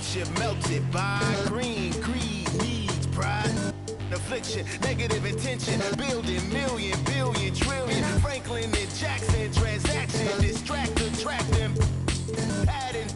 affliction melted by green, greed, needs, pride, affliction, negative intention, building million, billion, trillion, Franklin and Jackson, transaction, distract, attract them, pattern,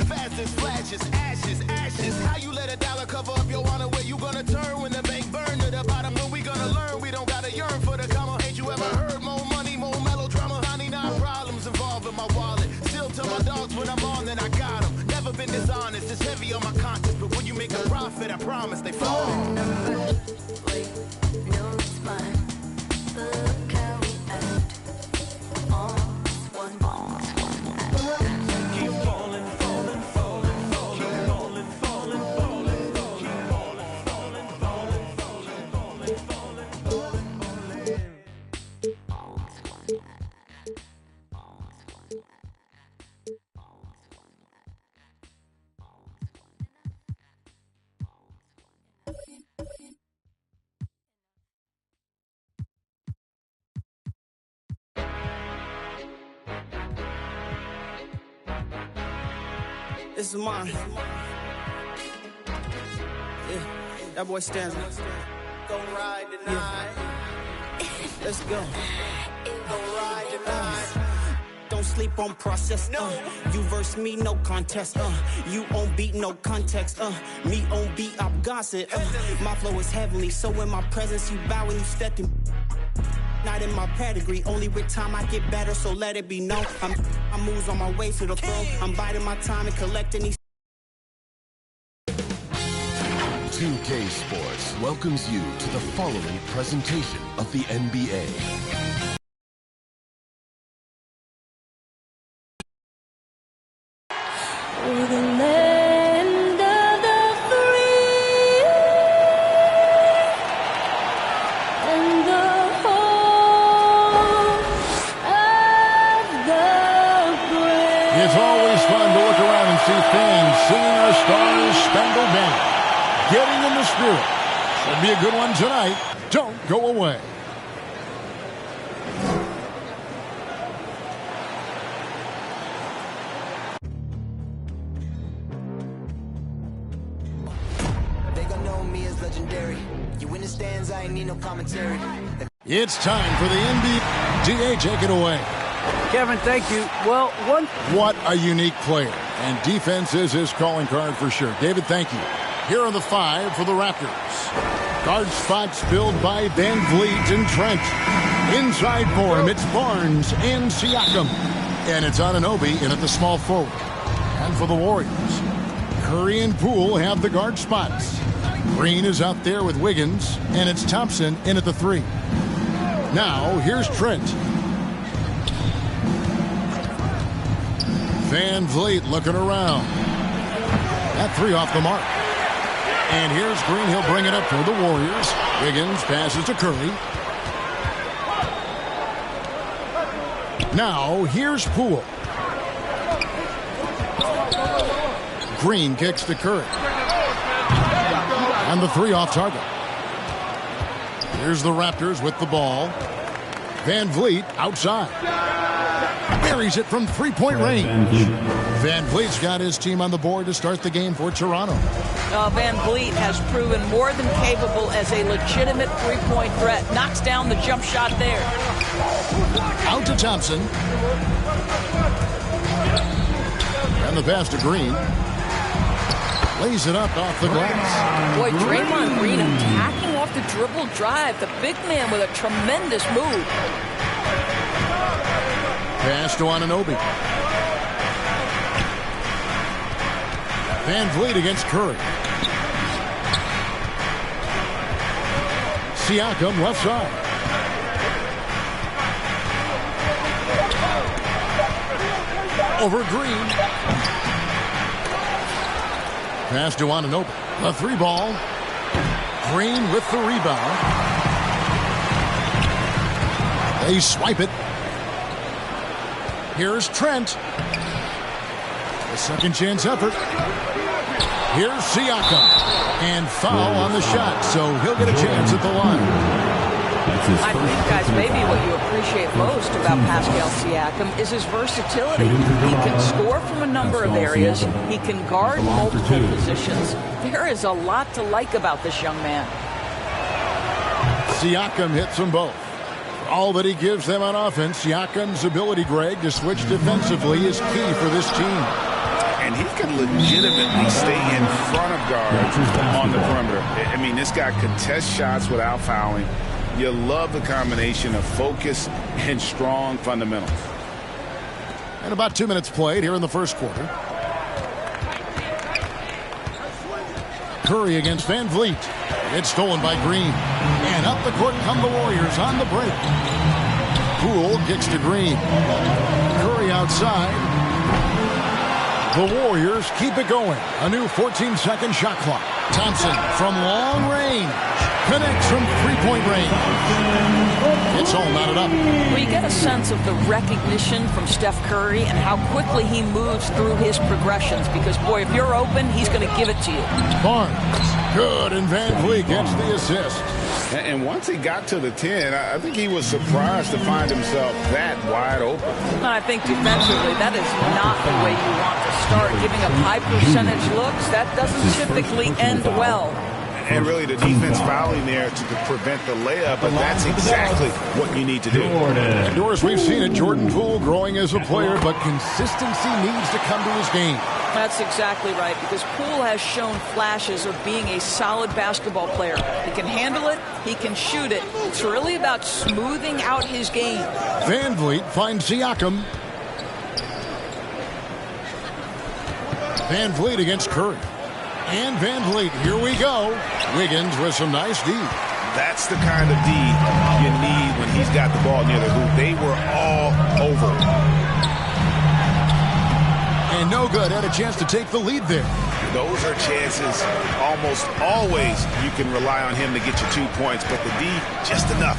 fast as flashes, ashes, ashes. How you let a dollar cover up your honor? Where you gonna turn when the bank burn to the bottom? When we gonna learn? We don't gotta yearn for the comma. Ain't you ever heard more money, more melodrama? 99 problems involving my wallet. Still tell my dogs when I'm on that I got them. Never been dishonest, it's heavy on my conscience. But when you make a profit, I promise they fall. Wait, no, it's mine. Look how we act. On one ball. Keep falling, falling, falling, falling, falling, falling, falling, keep falling, falling, falling, falling, falling, falling, falling, falling. This is mine. Yeah, that boy stands. Go ride tonight. Let's go. Go ride tonight. Don't sleep on process. You verse me, no contest. You on beat, no context. Me on beat, I'm gossip. My flow is heavenly, so in my presence you bow when you step in. Not in my pedigree, only with time I get better, so let it be known. I moves on my way to the throne. I'm biding my time and collecting these. 2K Sports welcomes you to the following presentation of the NBA. We're the land of the free and the home of the brave. It's always fun to look around and see fans singing our Stars Spangled Banner. Getting in the spirit. Should be a good one tonight. Don't go away. They gonna know me as legendary. You in the stands, I ain't need no commentary. It's time for the NBA. DA, take it away. Kevin, thank you. Well, What a unique player. And defense is his calling card for sure. David, thank you. Here are the 5 for the Raptors. Guard spots filled by Van Vliet and Trent. Inside for him, it's Barnes and Siakam. And it's Anunoby in at the small forward. And for the Warriors, Curry and Poole have the guard spots. Green is out there with Wiggins, and it's Thompson in at the 3. Now, here's Trent. Van Vliet looking around. That 3 off the mark. And here's Green. He'll bring it up for the Warriors. Wiggins passes to Curry. Now, here's Poole. Green kicks to Curry. And the 3 off target. Here's the Raptors with the ball. Van Vliet outside. Buries it from three-point range. Van Vliet's got his team on the board to start the game for Toronto. Van Vliet has proven more than capable as a legitimate three-point threat. Knocks down the jump shot there. Out to Thompson. And the pass to Green. Lays it up off the glass. Boy, Draymond Green attacking off the dribble drive. The big man with a tremendous move. Pass to Anunoby. Van Vliet against Curry. Siakam left side. Over Green. Pass to Anunoby. A 3 ball. Green with the rebound. They swipe it. Here's Trent. A second chance effort. Here's Siakam. And foul on the shot, so he'll get a chance at the line. I think, guys, maybe what you appreciate most about Pascal Siakam is his versatility. He can score from a number of areas. He can guard multiple positions. There is a lot to like about this young man. Siakam hits them both. For all that he gives them on offense, Siakam's ability, Greg, to switch defensively is key for this team. And he can legitimately stay in front of guards on the perimeter. I mean, this guy contests shots without fouling. You love the combination of focus and strong fundamentals. And about 2 minutes played here in the first quarter. Curry against Van Vliet. It's stolen by Green. And up the court come the Warriors on the break. Poole kicks to Green. Curry outside. The Warriors keep it going. A new 14-second shot clock. Thompson from long range. Connects from three-point range. It's all knotted up. Well, you get a sense of the recognition from Steph Curry and how quickly he moves through his progressions. Because, boy, if you're open, he's going to give it to you. Barnes. Good, and Van Vliet gets the assist. And once he got to the 10, I think he was surprised to find himself that wide open. And I think defensively, that is not the way you want to start. Giving up high percentage looks, that doesn't typically end well. And really the defense fouling there to prevent the layup, but that's exactly what you need to do. Doris, we've seen it. Jordan Poole growing as a player, but consistency needs to come to his game. That's exactly right, because Poole has shown flashes of being a solid basketball player. He can handle it, he can shoot it. It's really about smoothing out his game. Van Vliet finds Siakam. Van Vliet against Curry. And Van Vliet, here we go. Wiggins with some nice D. That's the kind of D you need when he's got the ball near the hoop. They were all over. And no good. Had a chance to take the lead there. Those are chances almost always you can rely on him to get you 2 points, but the D, just enough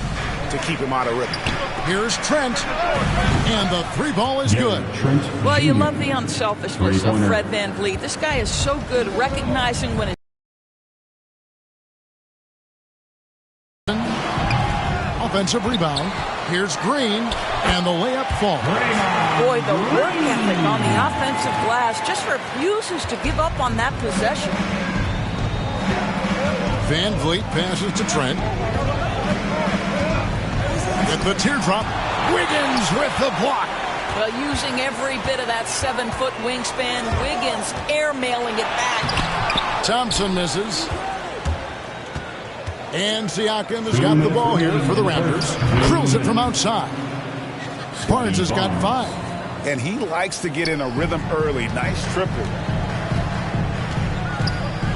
to keep him out of rhythm. Here's Trent. And the three ball is good. Well, you love the unselfishness of Fred Van Vliet. This guy is so good recognizing when it's offensive rebound. Here's Green, and the layup falls. Boy, the work ethic on the offensive glass just refuses to give up on that possession. Van Vliet passes to Trent. With the teardrop, Wiggins with the block. Well, using every bit of that 7-foot wingspan, Wiggins airmailing it back. Thompson misses. And Siakam has got the ball here for the Raptors. Drills it from outside. Barnes has got 5. And he likes to get in a rhythm early. Nice triple.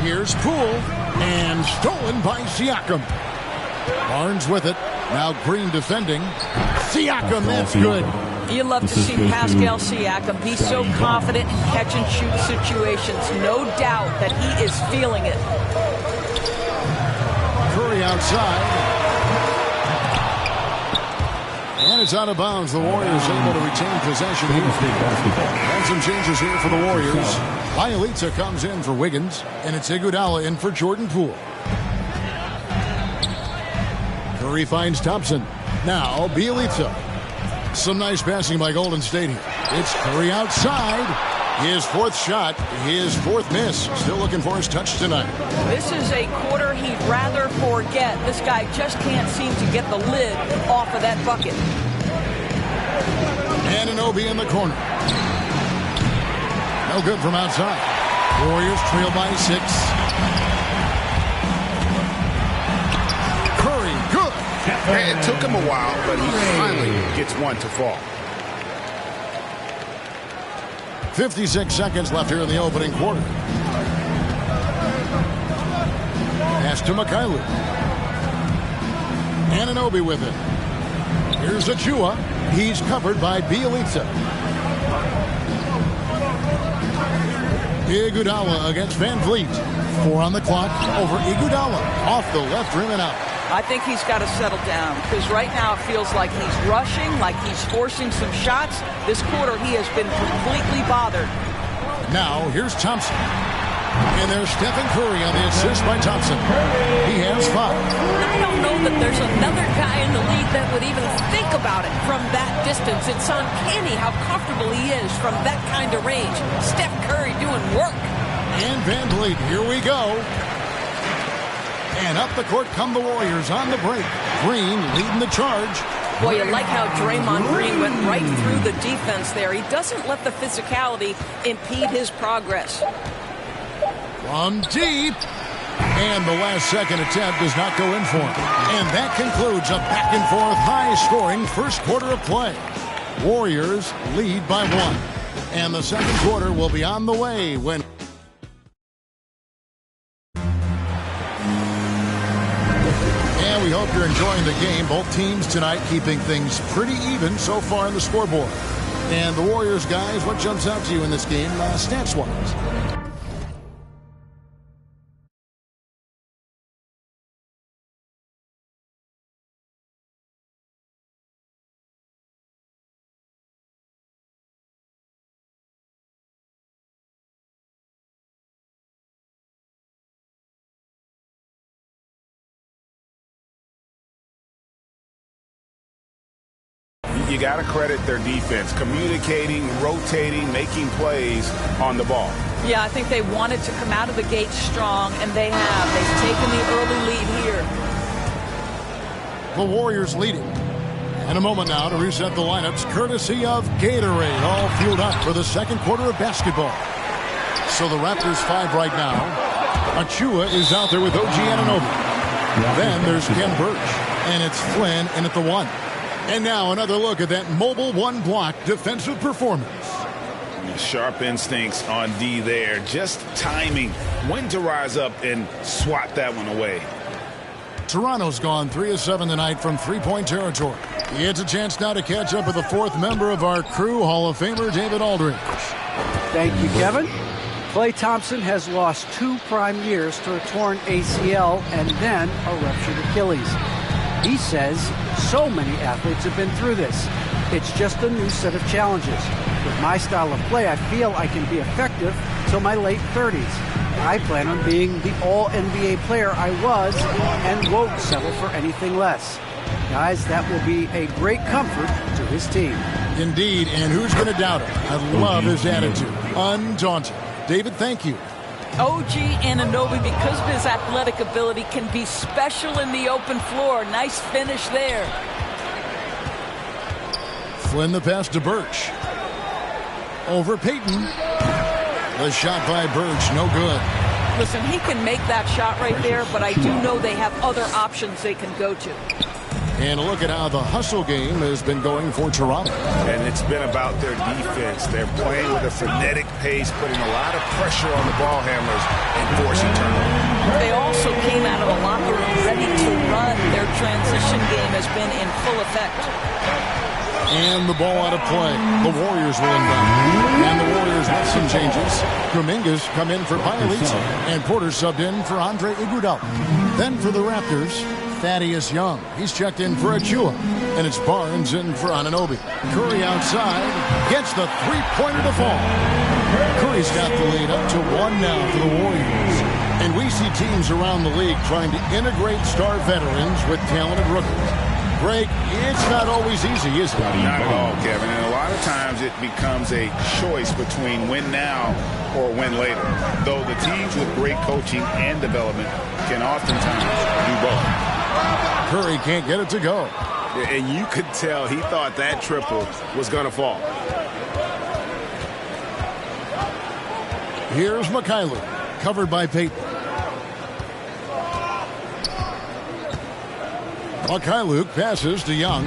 Here's Poole. And stolen by Siakam. Barnes with it. Now Green defending. Siakam, that's good. You love to see Pascal Siakam be so confident in catch-and-shoot situations. No doubt that he is feeling it. Curry outside. And it's out of bounds. The Warriors able to retain possession here. And some changes here for the Warriors. Bielitsa comes in for Wiggins. And it's Iguodala in for Jordan Poole. Curry finds Thompson. Now Bielitsa. Some nice passing by Golden State here. It's Curry outside. His fourth shot, his fourth miss. Still looking for his touch tonight. This is a quarter he'd rather forget. This guy just can't seem to get the lid off of that bucket. Anunoby in the corner. No good from outside. Warriors trail by 6. Curry, good. It took him a while, but he finally gets one to fall. 56 seconds left here in the opening quarter. Pass to Mikhailuk. Anunoby with it. Here's Achua. He's covered by Bielitsa. Iguodala against Van Vliet. 4 on the clock over Iguodala. Off the left rim and out. I think he's got to settle down because right now it feels like he's rushing, like he's forcing some shots. This quarter he has been completely bothered. Now here's Thompson. And there's Stephen Curry on the assist by Thompson. He has 5. I don't know that there's another guy in the league that would even think about it from that distance. It's uncanny how comfortable he is from that kind of range. Steph Curry doing work. And Van Vliet, here we go. And up the court come the Warriors on the break. Green leading the charge. Boy, you like how Draymond Green went right through the defense there. He doesn't let the physicality impede his progress. From deep. And the last second attempt does not go in for him. And that concludes a back-and-forth high-scoring first quarter of play. Warriors lead by 1. And the second quarter will be on the way when... And we hope you're enjoying the game. Both teams tonight keeping things pretty even so far in the scoreboard. And the Warriors, guys, what jumps out to you in this game stats-wise? You got to credit their defense, communicating, rotating, making plays on the ball. Yeah, I think they wanted to come out of the gate strong, and they have. They've taken the early lead here. The Warriors leading. And a moment now to reset the lineups, courtesy of Gatorade, all fueled up for the second quarter of basketball. So the Raptors 5 right now. Achua is out there with OG Anunoby. Then there's Ken Birch, and it's Flynn in at the 1. And now another look at that mobile one-block defensive performance. Sharp instincts on D there. Just timing when to rise up and swat that one away. Toronto's gone 3 of 7 tonight from three-point territory. He gets a chance now to catch up with the 4th member of our crew, Hall of Famer David Aldridge. Thank you, Kevin. Klay Thompson has lost 2 prime years to a torn ACL and then a ruptured Achilles. He says so many athletes have been through this. It's just a new set of challenges. With my style of play, I feel I can be effective till my late 30s. I plan on being the all-NBA player I was and won't settle for anything less. Guys, that will be a great comfort to his team. Indeed, and who's going to doubt it? I love his attitude. Undaunted. David, thank you. OG Anunoby, because of his athletic ability, can be special in the open floor. Nice finish there. Flynn the pass to Birch. Over Payton. The shot by Birch, no good. Listen, he can make that shot right there, but I do know they have other options they can go to. And a look at how the hustle game has been going for Toronto. And it's been about their defense. They're playing with a frenetic pace, putting a lot of pressure on the ball handlers and forcing turnovers. They also came out of the locker room ready to run. Their transition game has been in full effect. And the ball out of play. The Warriors will inbound. And the Warriors with some changes. Kuminga's come in for Bielitsa. And Porter subbed in for Andre Iguodala. Then for the Raptors, Thaddeus Young. He's checked in for Achua. And it's Barnes in for Anunoby. Curry outside. Gets the three-pointer to fall. Curry's got the lead up to 1 now for the Warriors. And we see teams around the league trying to integrate star veterans with talented rookies. Greg, it's not always easy, is it? Not at all, Kevin. And a lot of times it becomes a choice between win now or win later. Though the teams with great coaching and development can oftentimes do both. Curry can't get it to go. And you could tell he thought that triple was going to fall. Here's Mikhailuk, covered by Payton. Mikhailuk passes to Young,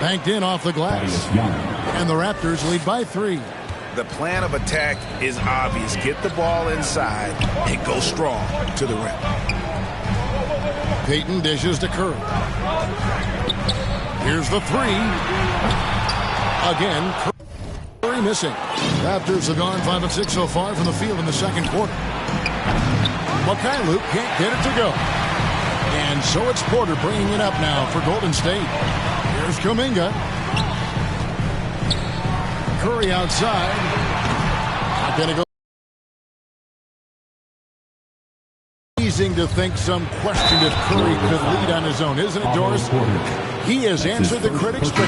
banked in off the glass. And the Raptors lead by 3. The plan of attack is obvious. Get the ball inside and go strong to the rim. Payton dishes to Curry. Here's the 3. Again, Curry missing. Raptors have gone 5 of 6 so far from the field in the second quarter. Mikhailuk can't get it to go. And so it's Porter bringing it up now for Golden State. Here's Kuminga. Curry outside. Not going to go. Amazing to think some questioned if Curry could lead on his own, isn't it, Doris? He has answered the critics, but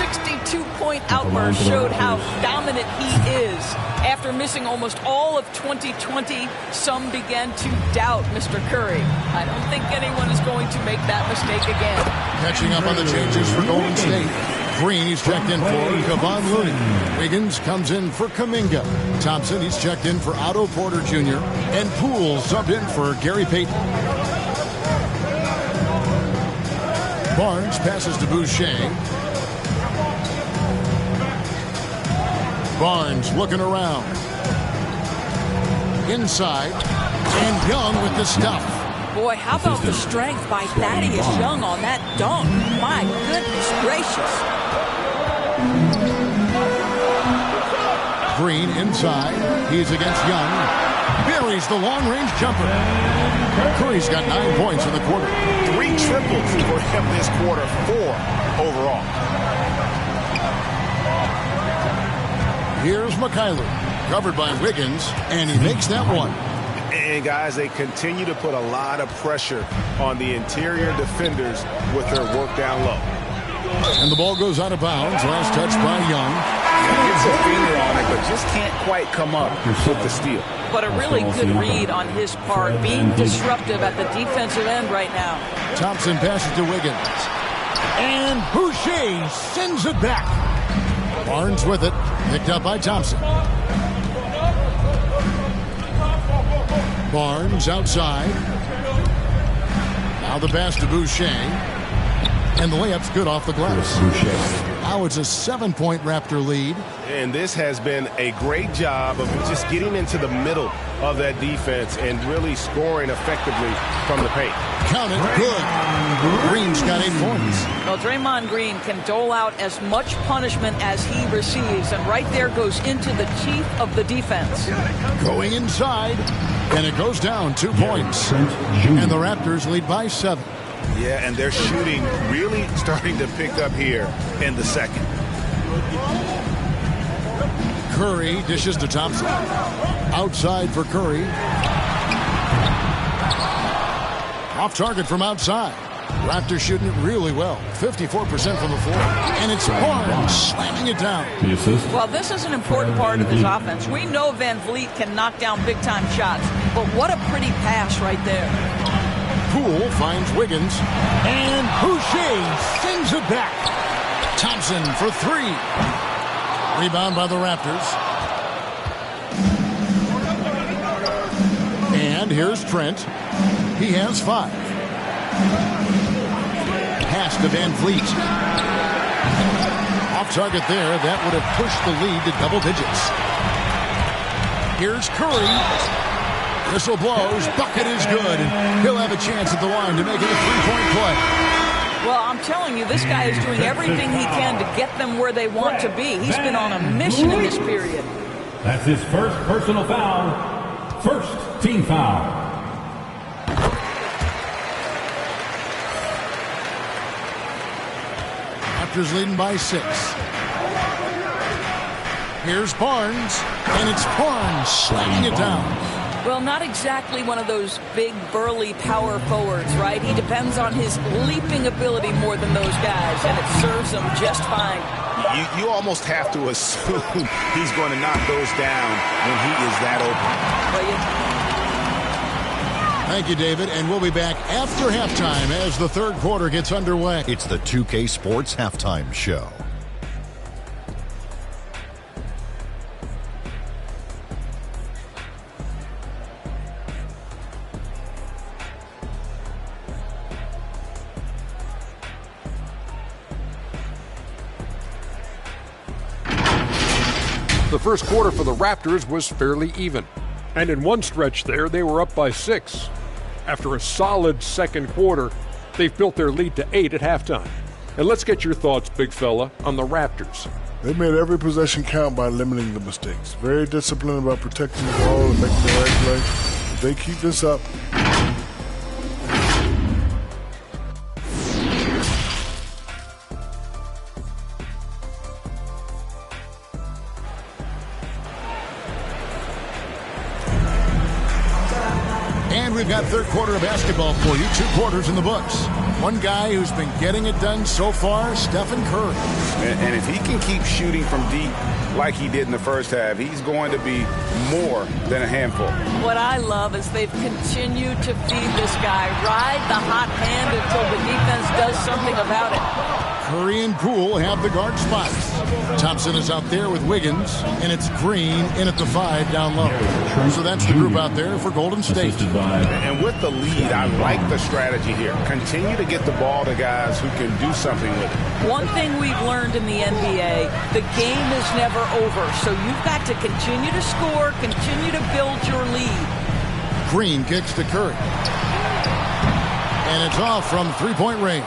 162-point outburst showed how dominant he is. After missing almost all of 2020, some began to doubt Mr. Curry. I don't think anyone is going to make that mistake again. catching up on the changes for Golden State. Green, he's checked in for Kevon Looney. Wiggins comes in for Kuminga. Thompson, he's checked in for Otto Porter Jr. And Poole subbed in for Gary Payton. Barnes passes to Boucher. Barnes looking around. Inside. And Young with the stuff. Boy, how about the strength by Thaddeus Young on that dunk? My goodness gracious. Green inside. He's against Young. Buries the long-range jumper. Curry's got 9 points in the quarter. 3 triples for him this quarter, 4 overall. Here's McKayler, covered by Wiggins, and he makes that one. And guys, they continue to put a lot of pressure on the interior defenders with their work down low. And the ball goes out of bounds. Last touch by Young. Gets a finger on it, but just can't quite come up with the steal. But a really good read on his part, being disruptive at the defensive end right now. Thompson passes to Wiggins. And Boucher sends it back. Barnes with it. Picked up by Thompson. Barnes outside. Now the pass to Boucher. And the layup's good off the glass. Now it's a 7-point Raptor lead. And this has been a great job of just getting into the middle of that defense and really scoring effectively from the paint. Count it, good. Green's got 8 points. Well, Draymond Green can dole out as much punishment as he receives, and right there goes into the teeth of the defense. Going inside, and it goes down 2 points. And the Raptors lead by 7. Yeah, and their shooting really starting to pick up here in the second. Curry dishes to Thompson. Outside for Curry. Off target from outside. Raptors shooting it really well. 54% from the floor. And it's Barnes slamming it down. Well, this is an important part of his offense. We know Van Vliet can knock down big-time shots, but what a pretty pass right there. Poole finds Wiggins. And Boucher sends it back. Thompson for 3. Rebound by the Raptors. And here's Trent. He has 5. Pass to Van Vliet. Off target there. That would have pushed the lead to double digits. Here's Curry. Whistle blows. Bucket is good. And he'll have a chance at the line to make it a 3-point play. Well, I'm telling you, this guy is doing everything he can to get them where they want to be. He's been on a mission in this period. That's his first personal foul. First team foul. Raptors leading by 6. Here's Barnes. And it's Barnes slamming it down. Well, not exactly one of those big, burly power forwards, right? He depends on his leaping ability more than those guys, and it serves him just fine. You almost have to assume he's going to knock those down when he is that open. Thank you, David, and we'll be back after halftime as the third quarter gets underway. It's the 2K Sports Halftime Show. The first quarter for the Raptors was fairly even. And in one stretch there, they were up by 6. After a solid second quarter, they've built their lead to 8 at halftime. And let's get your thoughts, big fella, on the Raptors. They made every possession count by limiting the mistakes. Very disciplined about protecting the ball and making the right play. If they keep this up, And we've got third quarter of basketball for you. 2 quarters in the books. One guy who's been getting it done so far, Stephen Curry. And if he can keep shooting from deep like he did in the first half, he's going to be more than a handful. What I love is they've continued to feed this guy, ride the hot hand until the defense does something about it. Curry and Poole have the guard spots. Thompson is out there with Wiggins, and it's Green in at the 5 down low. So that's the group out there for Golden State. And with the lead, I like the strategy here. Continue to get the ball to guys who can do something with it. One thing we've learned in the NBA, the game is never over. So you've got to continue to score, continue to build your lead. Green kicks to Curry. And it's off from three-point range.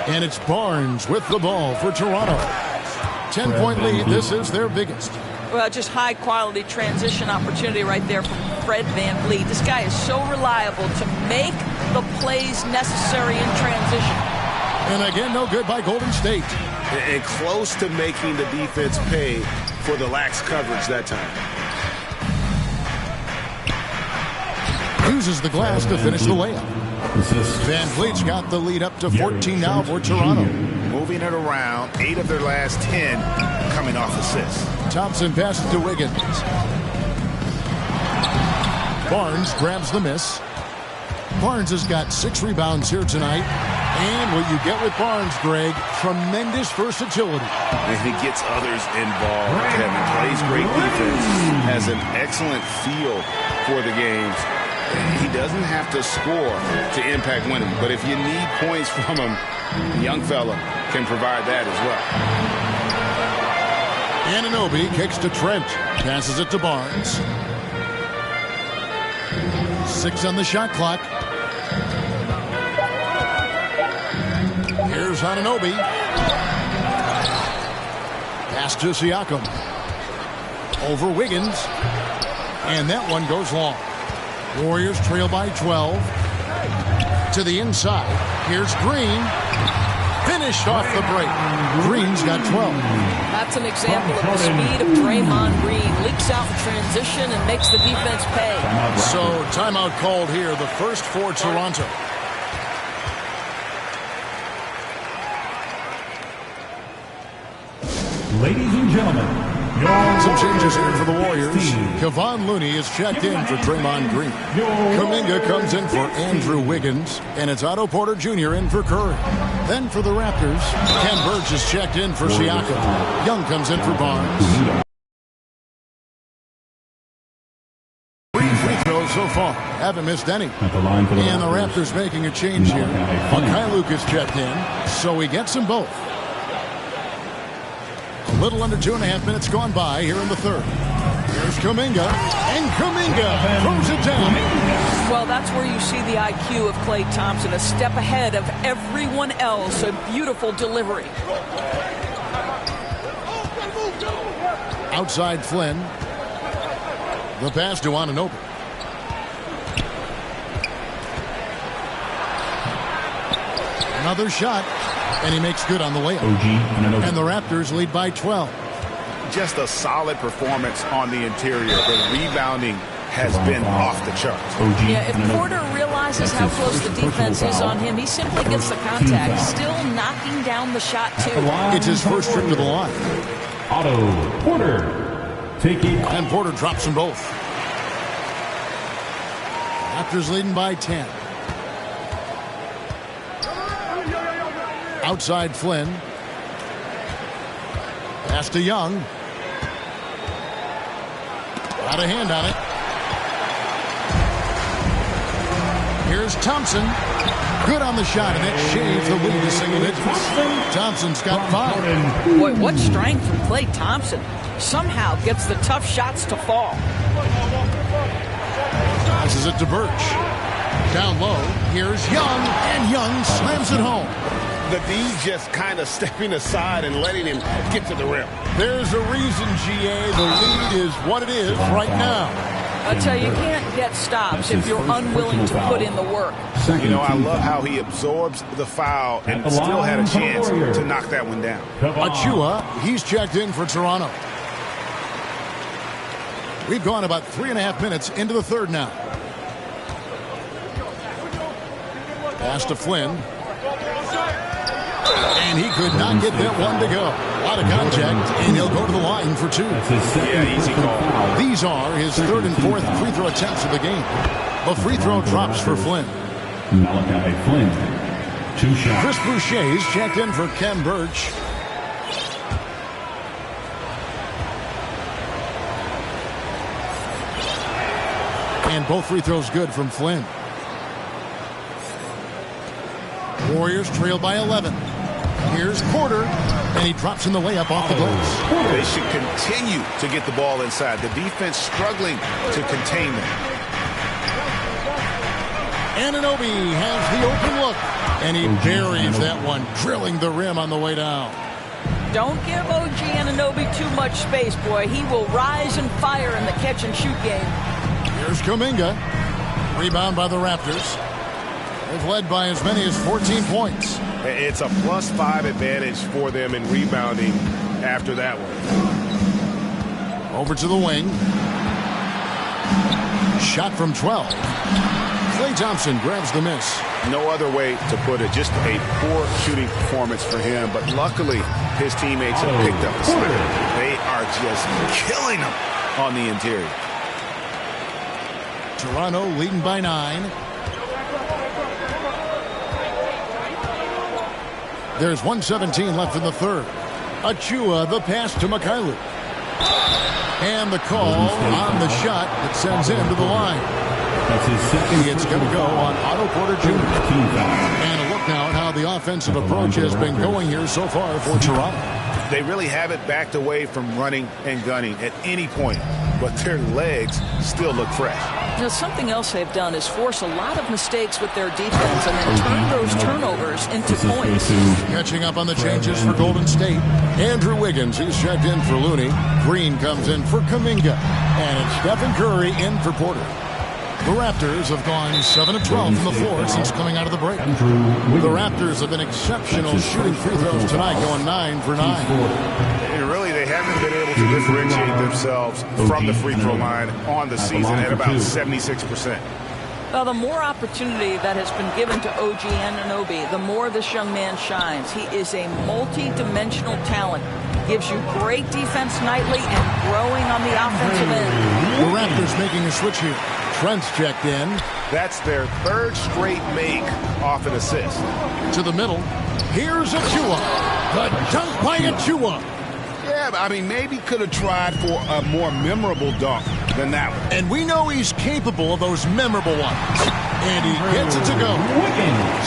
And it's Barnes with the ball for Toronto. 10-point lead. This is their biggest. Well, just high-quality transition opportunity right there from Fred VanVleet. This guy is so reliable to make the plays necessary in transition. And again, no good by Golden State. And close to making the defense pay for the lax coverage that time. Uses the glass to finish the layup. VanVleet's got the lead up to 14 now for Toronto. Moving it around, 8 of their last 10 coming off assists. Thompson passes to Wiggins. Barnes grabs the miss. Barnes has got 6 rebounds here tonight. And what you get with Barnes, Greg, tremendous versatility. And he gets others involved. Kevin plays great defense, has an excellent feel for the games. He doesn't have to score to impact winning, but if you need points from him, the young fella can provide that as well. Anunoby kicks to Trent, passes it to Barnes. 6 on the shot clock. Here's Anunoby. Pass to Siakam. Over Wiggins. And that one goes long. Warriors trail by 12. To the inside. Here's Green. Finished off the break. Green's got 12. That's an example of the speed of Draymond Green. Leaks out in transition and makes the defense pay. So timeout called here. The first for Toronto. Ladies and gentlemen, some changes here for the Warriors. Kevon Looney is checked in for Draymond Green. Kuminga comes in for Andrew Wiggins. And it's Otto Porter Jr. in for Curry. Then for the Raptors, Ken Burge is checked in for Siakam. Young comes in for Barnes. 3 free throws so far. Haven't missed any. And the Raptors making a change here. Luke is checked in, so he gets them both. A little under 2.5 minutes gone by here in the third. Here's Kuminga, and Kuminga throws it down. Well, that's where you see the IQ of Klay Thompson, a step ahead of everyone else. A beautiful delivery. Outside Flynn. The pass to Anunoby. Another shot. And he makes good on the layup. And the Raptors lead by 12. Just a solid performance on the interior. The rebounding has been off the charts. Yeah, if Porter realizes how close the defense is on him, he simply gets the contact. Still knocking down the shot, too. It's his first trip to the line. Otto Porter taking. And Porter drops them both. Raptors leading by 10. Outside Flynn. Pass to Young. Got a hand on it. Here's Thompson. Good on the shot, and it shaves the lead to single digits. Thompson's got 5. Boy, what strength from Klay Thompson. Somehow gets the tough shots to fall. Passes it to Birch. Down low. Here's Young, and Young slams it home. The D just kind of stepping aside and letting him get to the rim. There's a reason, GA. The lead is what it is right now. I tell you, you can't get stops if you're unwilling to put in the work. You know, I love how he absorbs the foul and still had a chance to knock that one down. Achua, he's checked in for Toronto. We've gone about 3.5 minutes into the third now. Pass to Flynn. And he could not get that one to go. A lot of contact, and he'll go to the line for two. Yeah, easy call. These are his third and fourth free throw attempts of the game. The free throw drops for Flynn. Malachi Flynn, 2 shots. Chris Boucher's checked in for Ken Birch. And both free throws good from Flynn. Warriors trail by 11. Here's Porter, and he drops in the layup off the glass. They should continue to get the ball inside. The defense struggling to contain them. Anunoby has the open look, and he buries that one, drilling the rim on the way down. Don't give OG Anunoby too much space, boy. He will rise and fire in the catch-and-shoot game. Here's Kuminga. Rebound by the Raptors. They've led by as many as 14 points. It's a +5 advantage for them in rebounding after that one. Over to the wing. Shot from 12. Klay Thompson grabs the miss. No other way to put it. Just a poor shooting performance for him. But luckily, his teammates have picked up the slack. They are just killing him on the interior. Toronto leading by 9. There's 1:17 left in the third. Achua, the pass to Mikhailuk. And the call on the shot that sends him to the line. That's his second. It's going to go on Otto Porter Jr. And a look now at how the offensive approach has been going here so far for Toronto. They really haven't backed away from running and gunning at any point, but their legs still look fresh. You know, something else they've done is force a lot of mistakes with their defense and then turn those turnovers into points. Catching up on the changes for Golden State. Andrew Wiggins, he's checked in for Looney. Green comes in for Kuminga. And it's Stephen Curry in for Porter. The Raptors have gone 7 of 12 from the floor since coming out of the break. The Raptors have been exceptional shooting free throws tonight, going 9 for 9. And really, they haven't been able to differentiate themselves from the free throw line on the season at about 76%. Well, the more opportunity that has been given to OG Anunoby, the more this young man shines. He is a multi-dimensional talent. Gives you great defense nightly and growing on the offensive end. The Raptors making a switch here. Trent's checked in. That's their third straight make off an assist. To the middle. Here's Achua. The dunk by Achua. Yeah, but I mean, maybe could have tried for a more memorable dunk than that one. And we know he's capable of those memorable ones. And he gets it to go.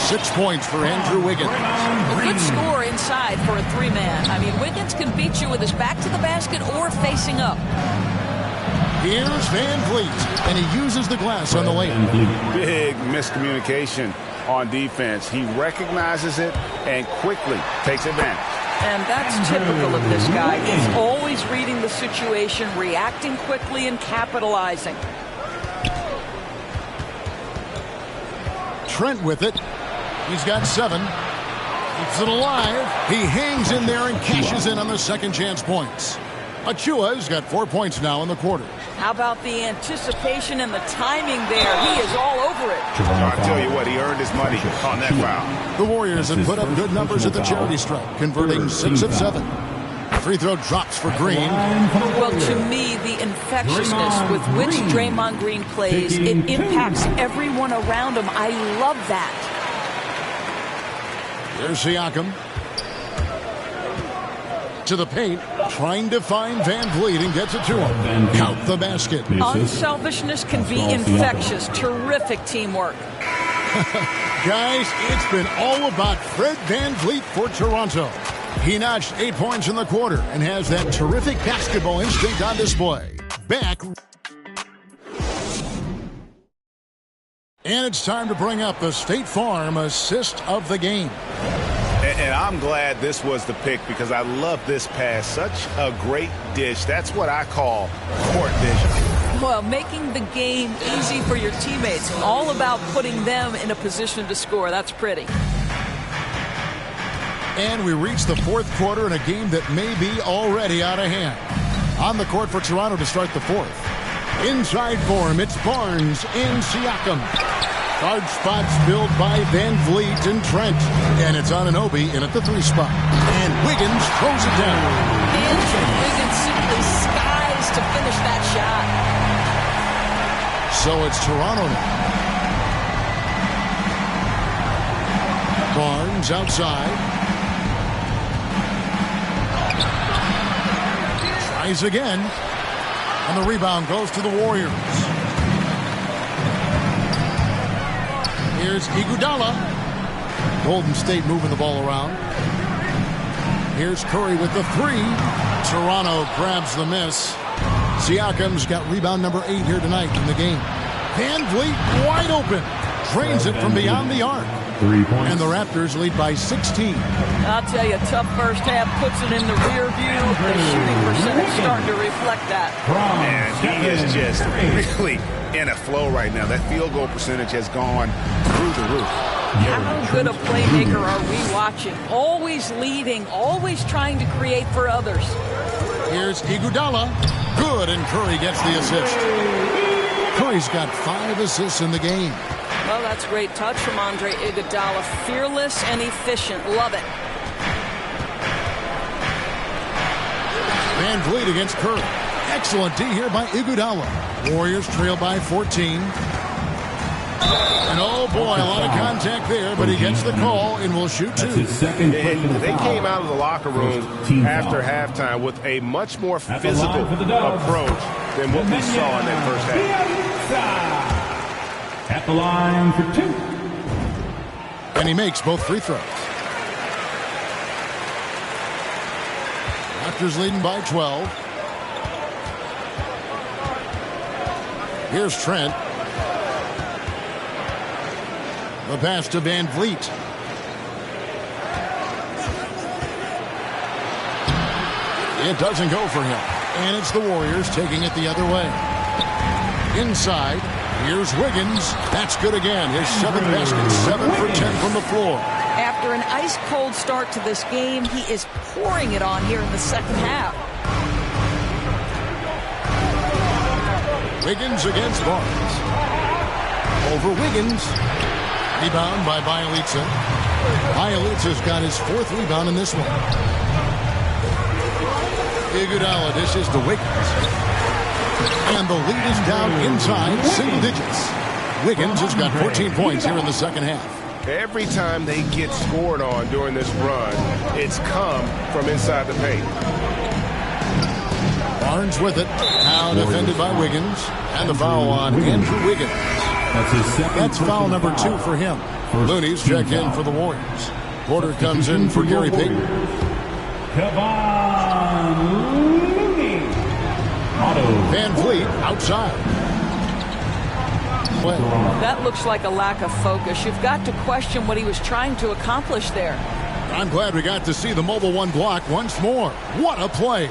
6 points for Andrew Wiggins. A good score inside for a three-man. I mean, Wiggins can beat you with his back to the basket or facing up. Here's Van Vliet, and he uses the glass on the layup. Big miscommunication on defense. He recognizes it and quickly takes advantage. And that's typical of this guy. He's always reading the situation, reacting quickly, and capitalizing. Trent with it. He's got 7. Keeps it alive. He hangs in there and cashes in on the second chance points. Achua's got 4 points now in the quarter. How about the anticipation and the timing there? He is all over it. I'll tell you what, he earned his money on that foul. The Warriors have put up good numbers at the charity stripe, converting 6 of 7. Free throw drops for Green. Well, to me, the infectiousness with which Draymond Green plays, it impacts everyone around him. I love that. There's Siakam. To the paint, trying to find Van Vliet and gets it to him. Count the basket. Unselfishness can be infectious. Terrific teamwork. Guys, it's been all about Fred Van Vliet for Toronto. He notched 8 points in the quarter and has that terrific basketball instinct on display. Back. And it's time to bring up the State Farm assist of the game. And I'm glad this was the pick because I love this pass. Such a great dish. That's what I call court vision. Well, making the game easy for your teammates. All about putting them in a position to score. That's pretty. And we reach the fourth quarter in a game that may be already out of hand. On the court for Toronto to start the fourth. Inside for him, it's Barnes and Siakam. Guard spots filled by Van Vliet and Trent. And it's Anunoby in at the 3 spot. And Wiggins throws it down. Andrew Wiggins simply skies to finish that shot. So it's Toronto now. Barnes outside. Tries again. And the rebound goes to the Warriors. Here's Iguodala. Golden State moving the ball around. Here's Curry with the 3. Toronto grabs the miss. Siakam's got rebound number 8 here tonight in the game. Van Vliet wide open. Drains it from beyond the arc. 3 points. And the Raptors lead by 16. I'll tell you, tough first half puts it in the rear view. The shooting percentage starting to reflect that. And he is just really in a flow right now. That field goal percentage has gone through the roof. How good a playmaker are we watching? Always leading, always trying to create for others. Here's Iguodala. Good, and Curry gets the assist. Curry's got 5 assists in the game. Well, that's great touch from Andre Iguodala. Fearless and efficient. Love it. Van Vliet against Curry. Excellent D here by Iguodala. Warriors trail by 14. And oh boy, a lot of contact there, but he gets the call and will shoot 2. They came out of the locker room after halftime with a much more physical approach than what we saw in that first half. At the line for 2. And he makes both free throws. Raptors leading by 12. Here's Trent. The pass to Van Vliet. It doesn't go for him. And it's the Warriors taking it the other way. Inside, here's Wiggins. That's good again. His 7th basket, 7 for 10 from the floor. After an ice-cold start to this game, he is pouring it on here in the second half. Wiggins against Barnes. Over Wiggins. Rebound by Bielitsa. Bielitsa's got his 4th rebound in this one. Iguodala dishes to Wiggins. And the lead is down inside single digits. Wiggins has got 14 points here in the second half. Every time they get scored on during this run, it's come from inside the paint. Barnes with it. Now defended by Wiggins. And the foul on Andrew Wiggins. That's foul number 2 for him. Looney's checked in for the Warriors. Porter comes in for Gary Payton. Van Vliet outside. That looks like a lack of focus. You've got to question what he was trying to accomplish there. I'm glad we got to see the mobile 1 block once more. What a play.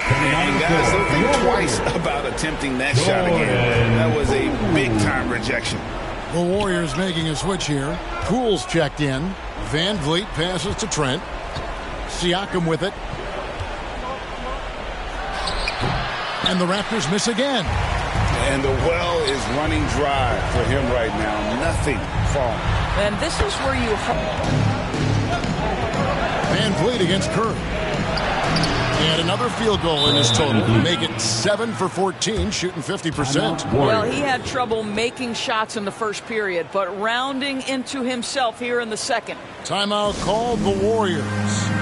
And guys, don't think twice about attempting that shot again. That was a big-time rejection. The Warriors making a switch here. Poole's checked in. Van Vliet passes to Trent. Siakam with it. And the Raptors miss again. And the well is running dry for him right now. Nothing falling. And this is where you hope. Van Vliet against Curry. And another field goal in his total. Make it 7 for 14, shooting 50%. Well, he had trouble making shots in the first period, but rounding into himself here in the second. Timeout called the Warriors.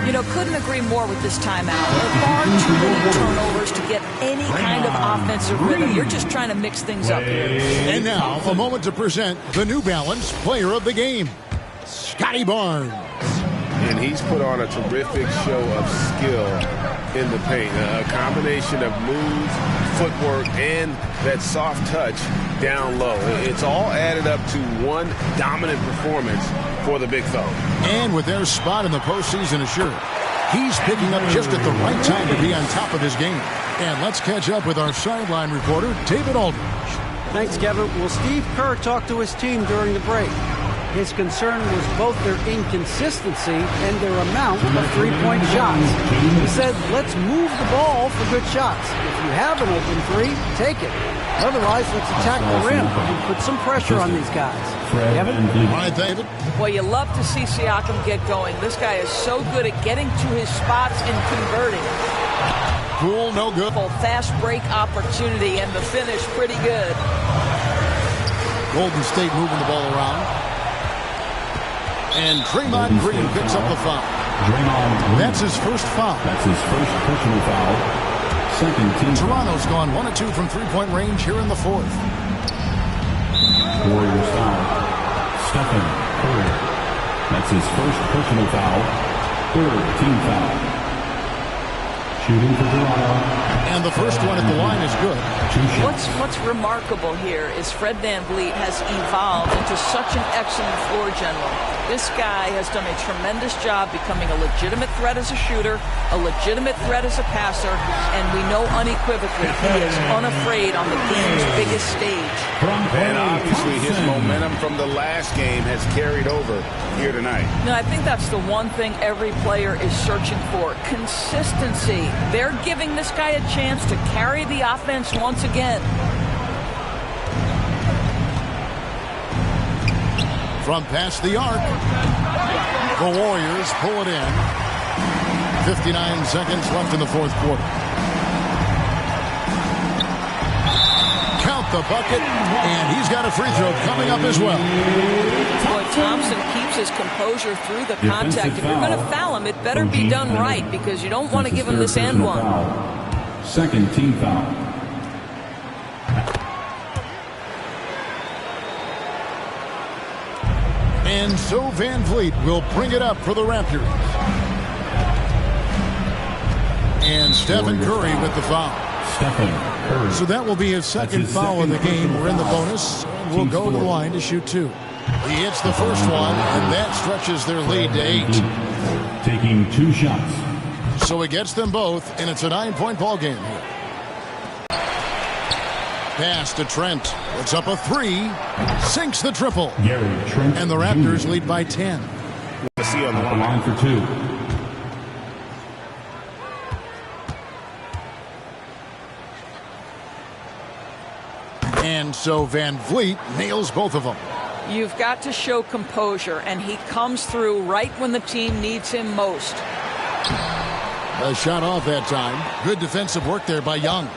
You know, couldn't agree more with this timeout. Far too many turnovers to get any kind of offensive rhythm. You're just trying to mix things up here. And now, a moment to present the New Balance Player of the Game, Scotty Barnes. And he's put on a terrific show of skill in the paint. A combination of moves, footwork, and that soft touch down low. It's all added up to one dominant performance for the big fella. And with their spot in the postseason assured, he's picking up just at the right time to be on top of his game. And let's catch up with our sideline reporter, David Aldridge. Thanks, Kevin. Well, Steve Kerr talked to his team during the break. His concern was both their inconsistency and their amount of three-point shots. He said, let's move the ball for good shots. If you have an open three, take it. Otherwise, let's attack the rim and put some pressure on these guys. Kevin? All right, David. Well, you love to see Siakam get going. This guy is so good at getting to his spots and converting. Cool, no good. Fast break opportunity, and the finish pretty good. Golden State moving the ball around. And Draymond Green picks up the foul. That's his first foul. That's his first personal foul. Second team. Toronto's gone 1 of 2 from three-point range here in the fourth. Warriors foul. Stephen Curry. That's his first personal foul. Third team foul. Shooting for Toronto. And the first one at the line is good. What's remarkable here is Fred VanVleet has evolved into such an excellent floor general. This guy has done a tremendous job becoming a legitimate threat as a shooter, a legitimate threat as a passer, and we know unequivocally he is unafraid on the game's biggest stage. And obviously his momentum from the last game has carried over here tonight. No, I think that's the one thing every player is searching for, consistency. They're giving this guy a chance to carry the offense once again. From past the arc, the Warriors pull it in. 59 seconds left in the fourth quarter. Count the bucket, and he's got a free throw coming up as well. Boy, Thompson keeps his composure through the contact. If you're going to foul him, it better be done right, because you don't want to give him this and one. Second team foul. And so VanVleet will bring it up for the Raptors. And Stephen Curry with the foul. Stephen Curry. So that will be his second foul of the game. We're in the bonus. And we'll go to the line to shoot 2. He hits the first one, and that stretches their lead to 8. Taking 2 shots. So it gets them both, and it's a 9-point ball game here. Pass to Trent. It's up a 3. Sinks the triple. Trent and the Raptors lead by 10. See on the line for 2. And so VanVleet nails both of them. You've got to show composure, and he comes through right when the team needs him most. A shot off that time. Good defensive work there by Young.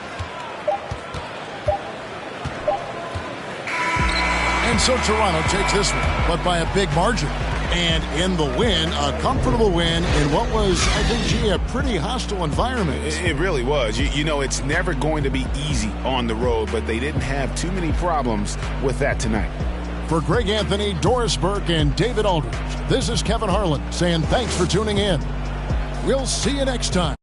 And so Toronto takes this one, but by a big margin. And in the win, a comfortable win in what was, I think, a pretty hostile environment. It really was. You know, it's never going to be easy on the road, but they didn't have too many problems with that tonight. For Greg Anthony, Doris Burke, and David Aldridge, this is Kevin Harlan saying thanks for tuning in. We'll see you next time.